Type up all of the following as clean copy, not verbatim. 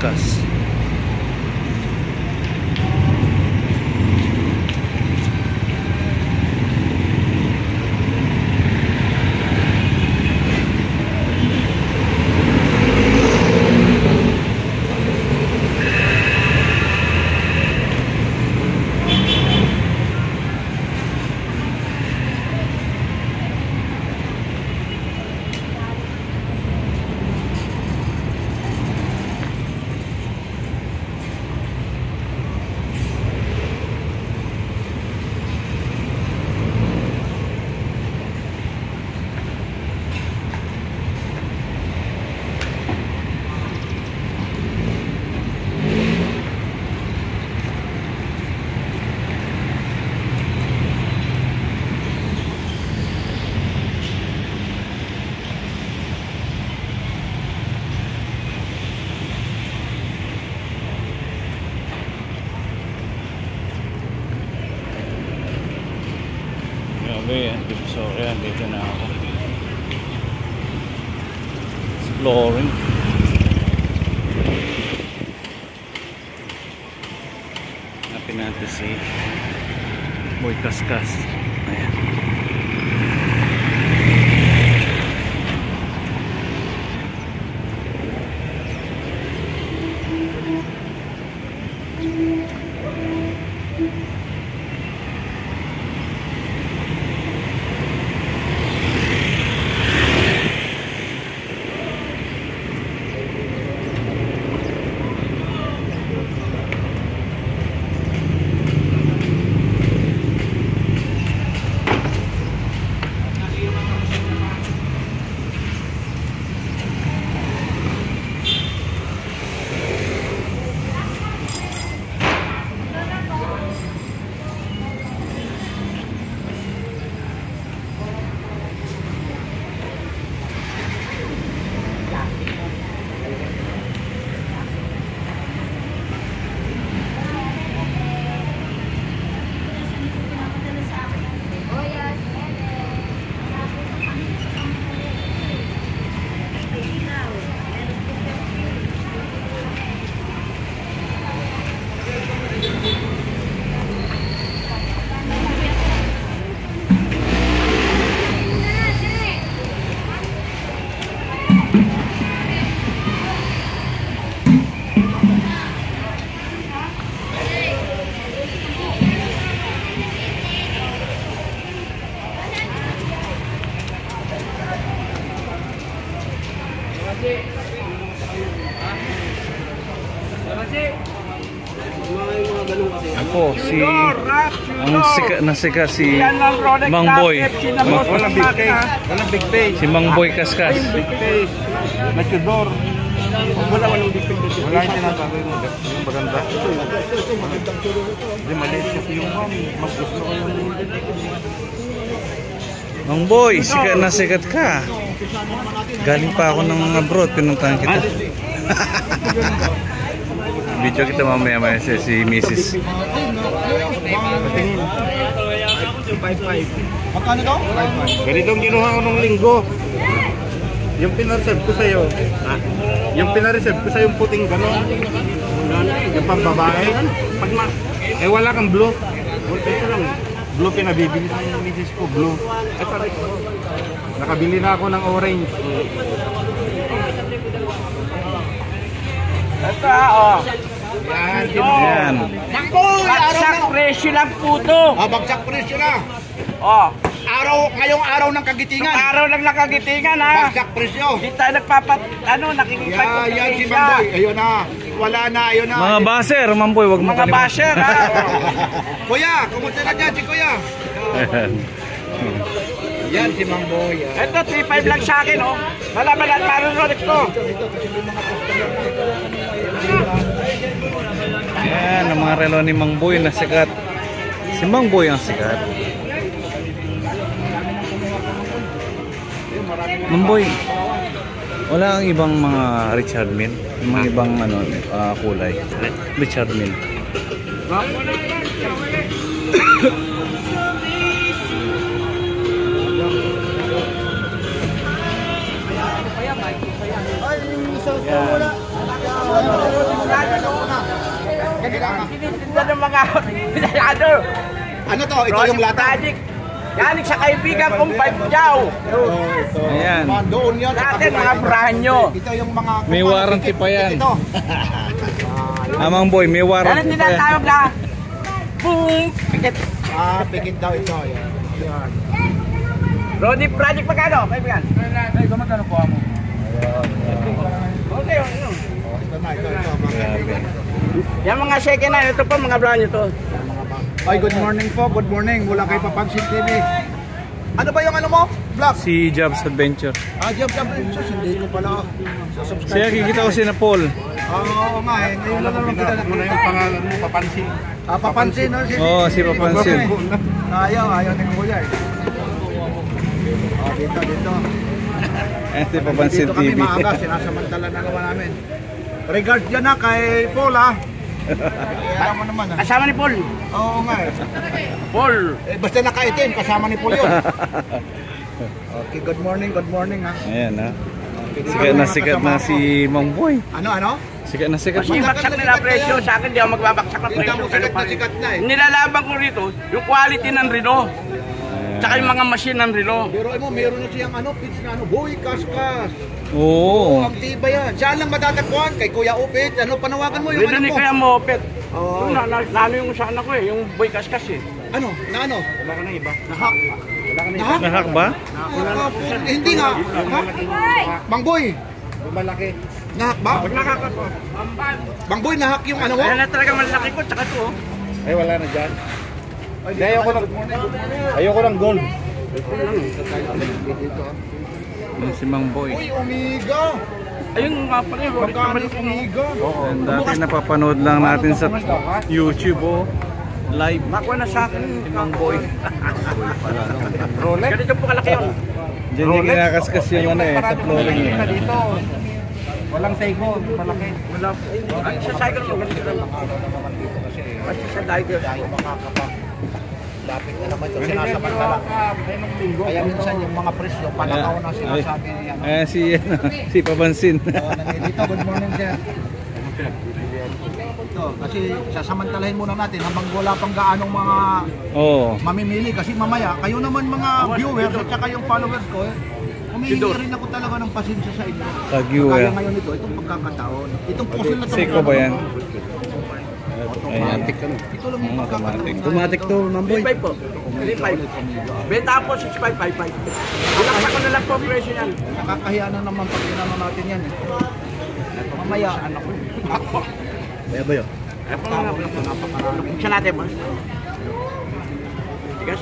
Kaskas. So yan, dito na ako exploring. Hanapin natin si Boy Kaskas. Ayan. Ako si nasika si Mang Boy. Si Mang Boy Kaskas. Matudor. Wala walang big face. Wala yung tinatago yung maganda. Hindi maliit kasi yung mas gusto ko yung Mang Boy, sikat na sikat ka. Galing pa ako ng abroad, pinuntahan kita. Video kita mamaya si Mrs. Magkano daw? Ganitong kinuha ko nung linggo. Yung pinareserve ko sa'yo. Yung pinareserve ko sa'yo yung puting gano'n. Yung pambabae. Wala kang blue. Ito lang. Blue pinabibili ng misis ko. Blue. Nakabili na ako ng orange. Ito oh. Yan. Bagsak presyo lang po ito. Bagsak presyo lang. Oh. Ngayong araw ng kagitingan. Araw lang ng kagitingan ha. Bagsak presyo. Hindi tayo nakikipag yan si Mamboy. Ayun na. Wala na, ayun na. Mga baser, Mamboy, wag mo kalimutan. Mga baser ha. Kuya, kumusta na dyan si Kuya? Yan si Mamboy. Ito, 3.5 lang sa akin oh. Malaman at marunod ko. Yan, ang mga relo ni Mang Boy na sikat. Si Mang Boy ang sikat. Mang Boy, wala ang ibang mga Richard Mille, yung mga ibang kulay. Richard Mille. Ay, mga pinayado. Ano to? Ito yung lata? Project. Galing sa kaibigan kong Bagyaw. Ayan. Doon yan. Natin mga branyo. Ito yung mga... May warranty pa yan. Ito. Amang boy, may Ano warranty pa yan. tinatawag na? Boom! Pikit. Pikit daw ito. Yan. Rodi Project magkano? Kaibigan? Ay, magkano po mo? Okay, ano? Ito na, ito. Yan mga second hand. Ito po mga branyo to. Ay, good morning po. Good morning. Mula kay Papansin TV. Ano ba yung ano mo? Vlog? Si Jobs Adventure. Job. Hindi ko pala. Siya kikita ko si na Paul. Oo nga eh. Ngayon lang naman kita Muna yung pangalan mo, Papansin. Papansin, no? Oo, si Papansin. Ayaw ni Kuya eh. Dito. Si Papansin Dito kami TV. maaga, sinasamantala na naman namin. Regard dyan na kay Paul ha. Alam mo naman ha. Kasama ni Paul. Oo nga eh. Paul. Basta nakaitim, kasama ni Paul yun. Okay, good morning ha. Ayan ha. Sikat na si Mang Boy. Ano? Sikat na. Kasi baksak nila presyo. Sa akin di ako magbabaksak ng presyo. Sikat na eh. Nilalaban ko rito yung quality ng Renault. Tsaka yung mga machine ng Renault. Pero meron na siyang pitch na boy, kaskas. Oo. Ang tiba yan. Saan lang matatagpuan? Kay Kuya Upit. Panawagan mo yung Rito ni mo? Kuya Mopet. Oo. Nalo yung sa anak ko eh. Yung boy kaskas eh. Ano? Wala ka na iba. Nahak. Nahak? Nahak ba? Hindi nga. Bang Boy. Malaki. Nahak ba? Pag nakakato. Bang Boy, nahak yung ano mo? Ayan na talaga malaki ko. Tsaka to. Ay, wala na dyan. Hindi, ayoko ng gold. Yan si Mang Boy. Uy, Omega. Ayun nga pala yung Magkano yung Omega? And dati napapanood lang natin sa YouTube live. Makuha na sa akin. Si Mang Boy. Rolex. Ganito po kalaki yun. Diyan yung kinakaskas yung sa flooring eh. Dito. Walang tego, malaki. Wala po. Ay, sa cycle ko. Ganito lang. Kasi sa cycle. Lapit na naman ito sinasamantala. Kaya minsan yung mga presyo, panakaw na sinasabi niya. Ayan si Papansin. Dito, good morning sir. Ito, kasi sasamantalahin muna natin habang wala pang gaanong mga Oo. mamimili. Kasi mamaya, kayo naman mga viewers at saka yung followers ko, humihingi rin ako talaga ng pasensya sa inyo. Tagyo Kaya eh. ngayon ito, itong pagkakataon. Itong puzzle na ito. Seiko ba yan? Ayan. Ito lang yung pagkakataon. Automatic to, Mamboy. 3.5 po. 3.5. Benta po 6.555. Alaksa ko na lang po ang presyo yan. Nakakahiya na naman pag ginano natin yan. Mamaya, anak ko. Kaya ba yun? Ay po nga. Buksan natin boss. Tigas.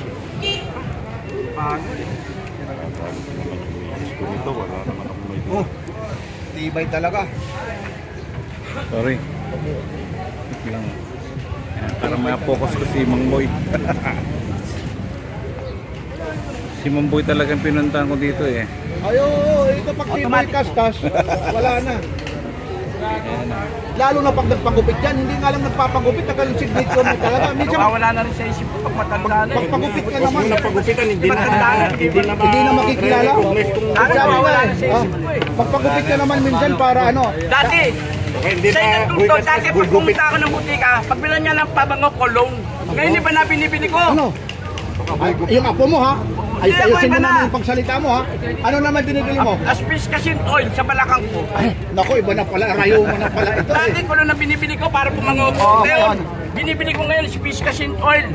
Oh, tibay talaga. Sorry. Wait lang. Ayan, para ma-focus ko si Mang Boy. Si Mang Boy talagang pinuntahan ko dito eh. Ayo, ito pag tibay kaskas, wala na. Lalo na pag nagpagupit yan, hindi nga lang nagpapagupit, tagal signature mo talaga. Minsan, Nawawala na rin sa isip ko pag matanda na eh. pagpagupit ka naman, Pagupitan, hindi hindi na makikilala. Sana nawawala na sa isip ko eh. Pagpagupit ka naman minsan para ano. Dati, sa inatugtog, dati pag pumunta ako ng butika, pagbilan niya ng pabango cologne. Ngayon di ba na binibili ko? Ano? Ay, yung apo mo ha? Ay, ayusin mo naman yung pagsalita mo ha? Ano naman binibili mo? Aspis kasi oil sa balakang ko. Naku, iba na pala, rayo mo na pala ito Dati eh. ko na binibili ko para pumango ko. Oo, Ngayon, yan. binibili ko ngayon aspis kasi oil.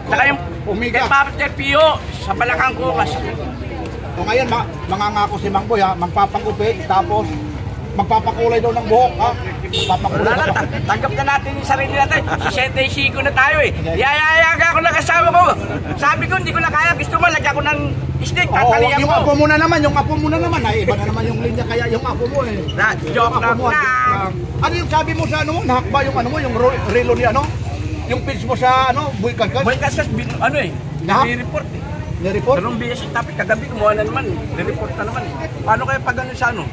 Saka yung Omega. kay Pio sa balakang ko. Mas O ngayon, mangangako si Mang Boy ha, magpapagupit, tapos magpapakulay daw ng buhok ha? Magpapakulay wala na, tanggap na natin yung sarili natin. 65 na tayo eh. Yayayaga ako ng kasama ko. Sabi ko, hindi ko na kaya. Gusto mo, lagyan ko ng stick. Oo, Tatalian yung ko. apo mo na naman, ay iba na naman yung linya, kaya yung apo mo eh. Joke lang na. Ano yung sabi mo sa ano mo? Nahak ba yung ano mo, yung relo ni ano? Yung page mo sa ano, Boy Kaskas? Boy Kaskas, ano eh, Lahat? nire-report eh. Ni-report? Ganun BS yung topic, kagabi kumuha na naman eh. Nire-report na naman eh. Paano kaya pag ano sa ano?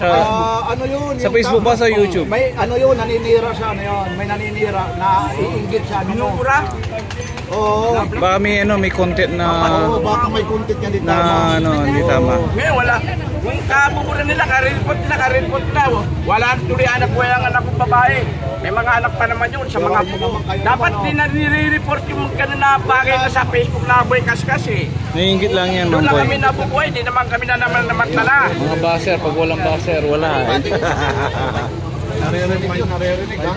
Ano yun? Sa yung Facebook ba, sa YouTube? May ano yun, naninira sa ano yun, may naninira na iinggit sa ano mo. Binubura? Oo. Baka may content na Oo, baka may content yan di na tama. hindi tama. Ngayon wala. Kung kabubura nila, ka-report na. Wala tuloy anak ko yung anak kong babae. May mga anak pa naman yun sa mga buko. Dapat din na nire-report yung gano'n na bagay na sa Facebook na boy kaskas eh. Naiingit lang yan, Doon Mang lang Boy. kami nabubuhay, di naman kami na naman namagtala. Mga baser, pag walang baser, wala. Naririnig ha?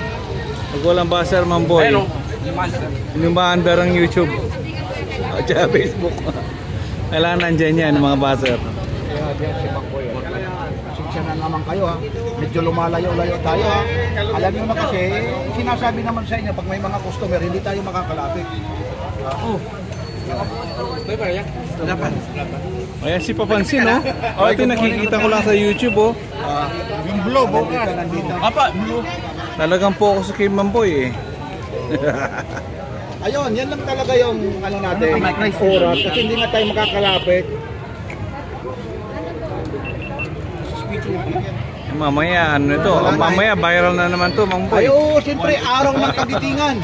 Pag walang baser, Mang Boy, Ayun, yung maandar ang YouTube at saka Facebook. Kailangan nandyan yan, mga baser. Kaya diyan si Makoy. Pasensya na naman kayo ha. Medyo lumalayo-layo tayo ha. Alam nyo na kasi, sinasabi naman sa inyo pag may mga customer, hindi tayo makakalapit. Ayan si Papansin, no? Oh, ito nakikita ko lang sa YouTube, oh. Yung blue, nandito. Apa, blue. Talagang focus kay Mang Boy, eh. Ayun, yan lang talaga yung ano natin, oras. Kasi hindi na tayo makakalapit. Mamaya, ano ito? Mamaya, viral na naman to, Mang Boy. Ayo, siyempre, araw ng kagitingan.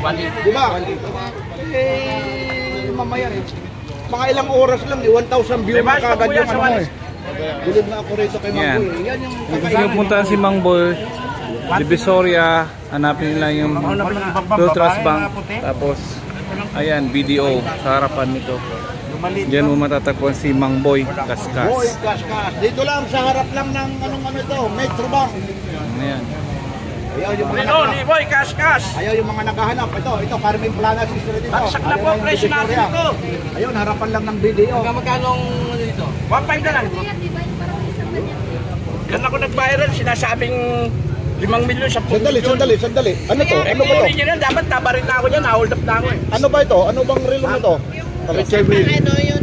Di ba? Mamaya mga ilang oras lang, 1,000 views na kagad yung ano mo eh. Bilib na ako rito kay Mang Yan. Boy. Yan yung Kung gusto nyo puntahan si Mang Boy, Divisoria, hanapin nila yung Lutras Bank. Tapos, ayan, video sa harapan nito. Diyan mo matatagpuan si Mang Boy Boy Kaskas. Kaskas. Dito lang, sa harap lang ng anong ano ito, Metro Bank. Ayan. Ayaw yung mga Lino, ni Boy, kaskas. Ayaw yung mga naghahanap. Ito, Carmen Planas Street dito. Baksak na po ang presyo natin ito. Ayun, harapan lang ng video. Magkanong dito? 1.5 na lang. Yan ako nag-viral, sinasabing 5 milyon sa Sandali. Ano to? Ano ba to? Original, dapat tabarin na ako dyan, hold up na ako eh. Ano ba ito? Ano bang relo na to? Ano yung